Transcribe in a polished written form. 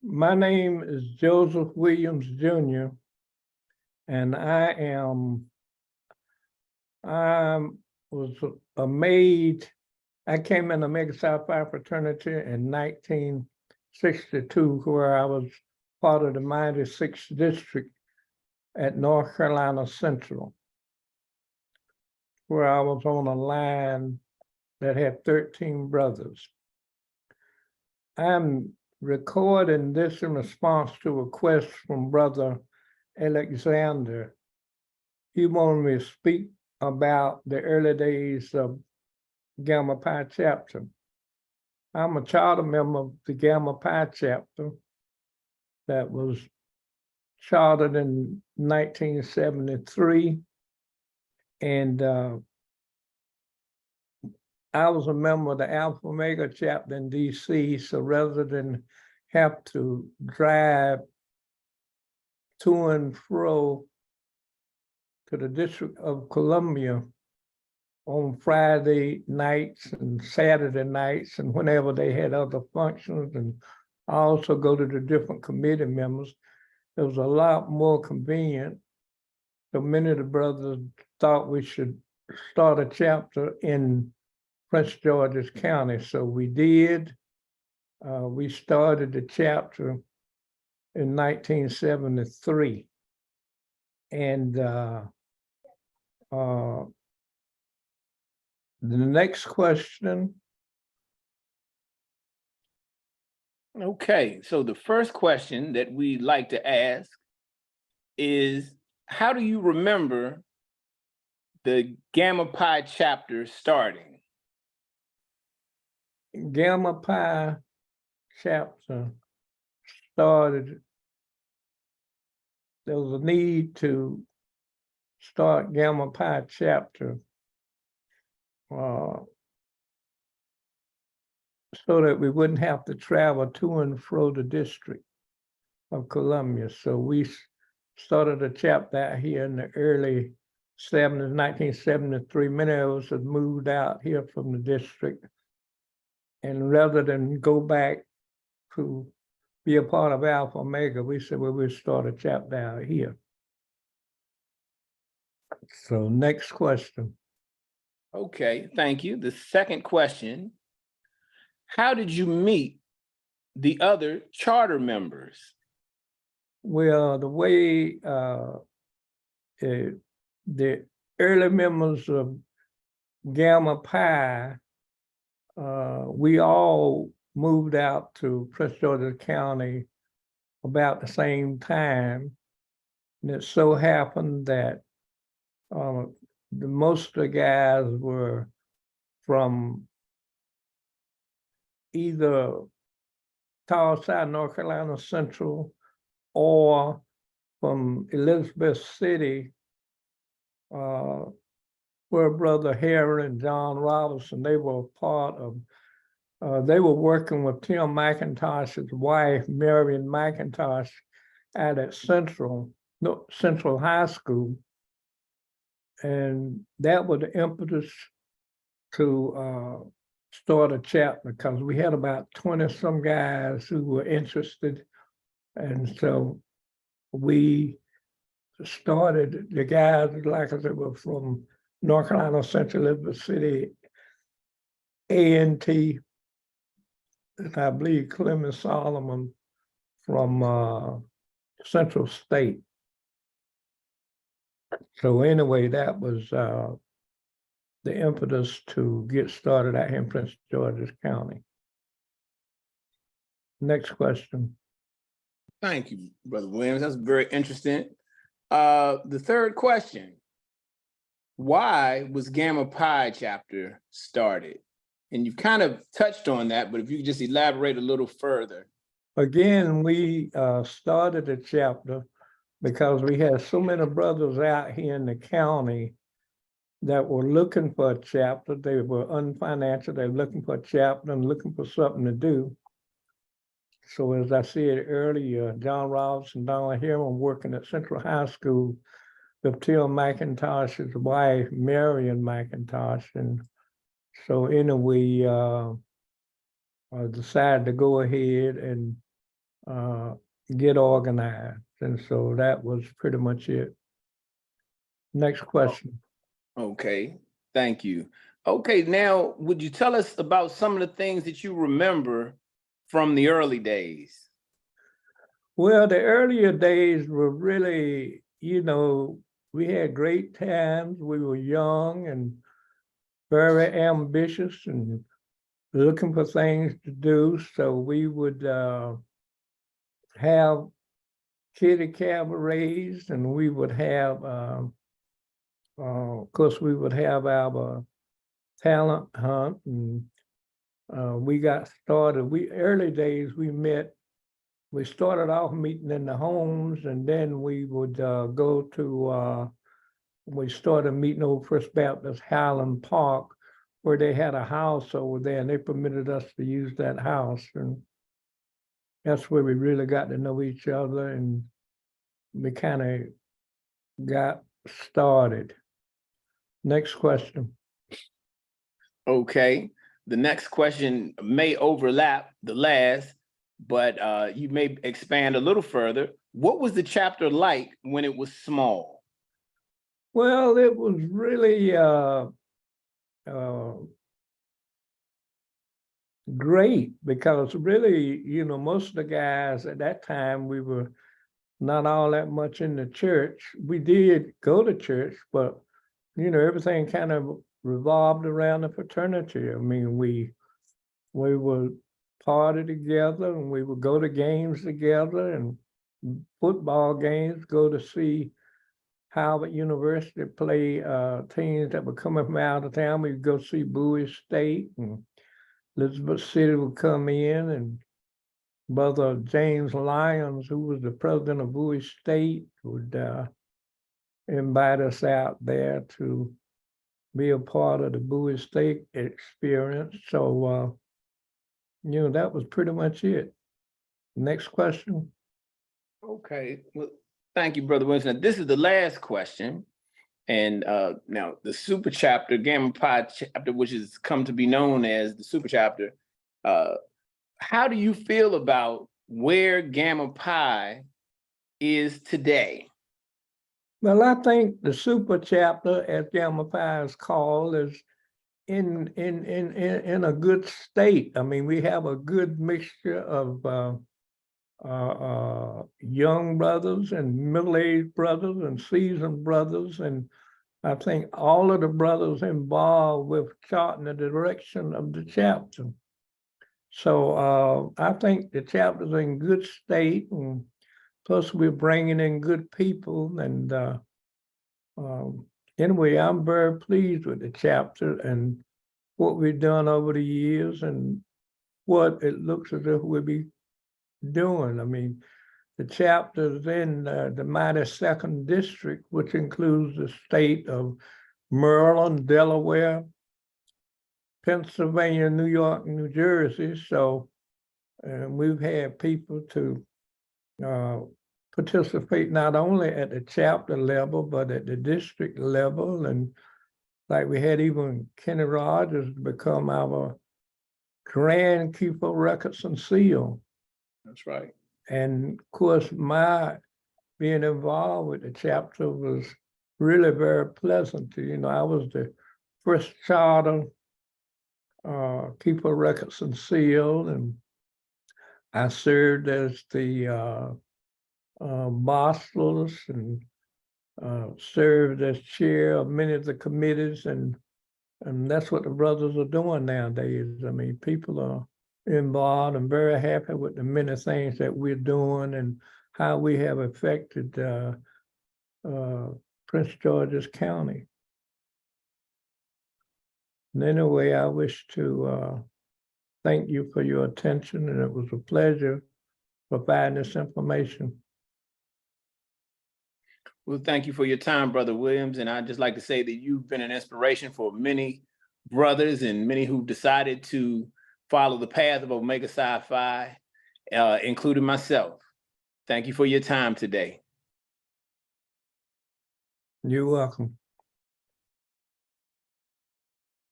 My name is Joseph Williams Jr., and I was a maid. I came in the Mega Psi Phi Fraternity in 1962, where I was part of the mighty 6th District at North Carolina Central, where I was on a line that had 13 brothers. I'm recording this in response to a request from Brother Alexander. He wanted me to speak about the early days of Gamma Pi chapter. I'm a charter member of the Gamma Pi chapter that was chartered in 1973. And I was a member of the Alpha Omega chapter in DC. So rather than have to drive to and fro to the District of Columbia on Friday nights and Saturday nights and whenever they had other functions, and I also go to the different committee members, it was a lot more convenient. So many of the brothers thought we should start a chapter in Prince George's County. So we did. We started the chapter in 1973. And the next question. Okay, so the first question that we'd like to ask is, how do you remember the Gamma Pi chapter starting? Gamma Pi chapter started, there was a need to start Gamma Pi chapter so that we wouldn't have to travel to and fro the District of Columbia. So we started a chapter out here in the early 70s, 1973. Many of us had moved out here from the district. And rather than go back to be a part of Alpha Omega, we said, well, we'll start a chapter out here. So next question. Okay, thank you. The second question, how did you meet the other charter members? Well, the way the early members of Gamma Pi, we all moved out to Prince George's County about the same time. And it so happened that most of the guys were from either Tall Side, North Carolina Central, or from Elizabeth City, where Brother Harry and John Robinson, they were part of, they were working with Tim McIntosh's wife, Marion McIntosh, at Central High School. And that was the impetus to start a chapter, because we had about 20 some guys who were interested. And so we started, the guys, like I said, were from North Carolina Central, Elizabeth City, A&T, and I believe Clement Solomon from Central State. So anyway, that was the impetus to get started out here in Prince George's County. Next question. Thank you, Brother Williams. That's very interesting. The third question, why was Gamma Pi chapter started? And you've kind of touched on that, but if you could just elaborate a little further. Again, we started a chapter because we had so many brothers out here in the county that were looking for a chapter. They were unfinancial, they were looking for a chapter and looking for something to do. So as I said earlier, John Robinson, Donald Harriman working at Central High School with Tim McIntosh's wife, Marion McIntosh. And so anyway, I decided to go ahead and get organized. And so that was pretty much it. Next question. Okay, thank you. Okay, now, would you tell us about some of the things that you remember from the early days? Well, the earlier days were really, we had great times. We were young and very ambitious and looking for things to do. So we would have kiddie cabarets, and we would have, of course, we would have our talent hunt, and we got started. Early days we started off meeting in the homes, and then we would go to, we started meeting over First Baptist Highland Park, where they had a house over there, and they permitted us to use that house. And that's where we really got to know each other, and we kind of got started. Next question. Okay, the next question may overlap the last, but you may expand a little further. What was the chapter like when it was small? Well, it was really great, because really, most of the guys at that time, we were not all that much in the church. We did go to church, but everything kind of revolved around the fraternity. I mean, we would party together, and we would go to games together, and football games, go to see Howard University play teams that were coming from out of town. We'd go see Bowie State, and Elizabeth City would come in, and Brother James Lyons, who was the president of Bowie State, would invite us out there to be a part of the Bowie State experience. So, that was pretty much it. Next question. Okay, well, thank you, Brother Wilson. Now, this is the last question. And now the super chapter, Gamma Pi chapter, which has come to be known as the super chapter, how do you feel about where Gamma Pi is today? Well, I think the super chapter, as Gamma Pi is called, is in a good state. I mean, we have a good mixture of young brothers and middle-aged brothers and seasoned brothers, and I think all of the brothers involved with charting the direction of the chapter. So I think the chapter's in good state, and plus we're bringing in good people. And anyway, I'm very pleased with the chapter and what we've done over the years and what it looks as if we'll be doing. I mean, the chapter's in the mighty 2nd District, which includes the state of Maryland, Delaware, Pennsylvania, New York, and New Jersey. So we've had people to participate not only at the chapter level, but at the district level. And like we had even Kenny Rogers become our grand keeper of records and seal. That's right. And of course, my being involved with the chapter was really very pleasant. I was the first charter keeper of records and seal, and I served as the bosslers and served as chair of many of the committees, and that's what the brothers are doing nowadays. I mean, people are involved and very happy with the many things that we're doing and how we have affected Prince George's County. And anyway, I wish to thank you for your attention, and it was a pleasure providing this information. Well, thank you for your time, Brother Williams. And I'd just like to say that you've been an inspiration for many brothers and many who've decided to follow the path of Omega Psi Phi, including myself. Thank you for your time today. You're welcome.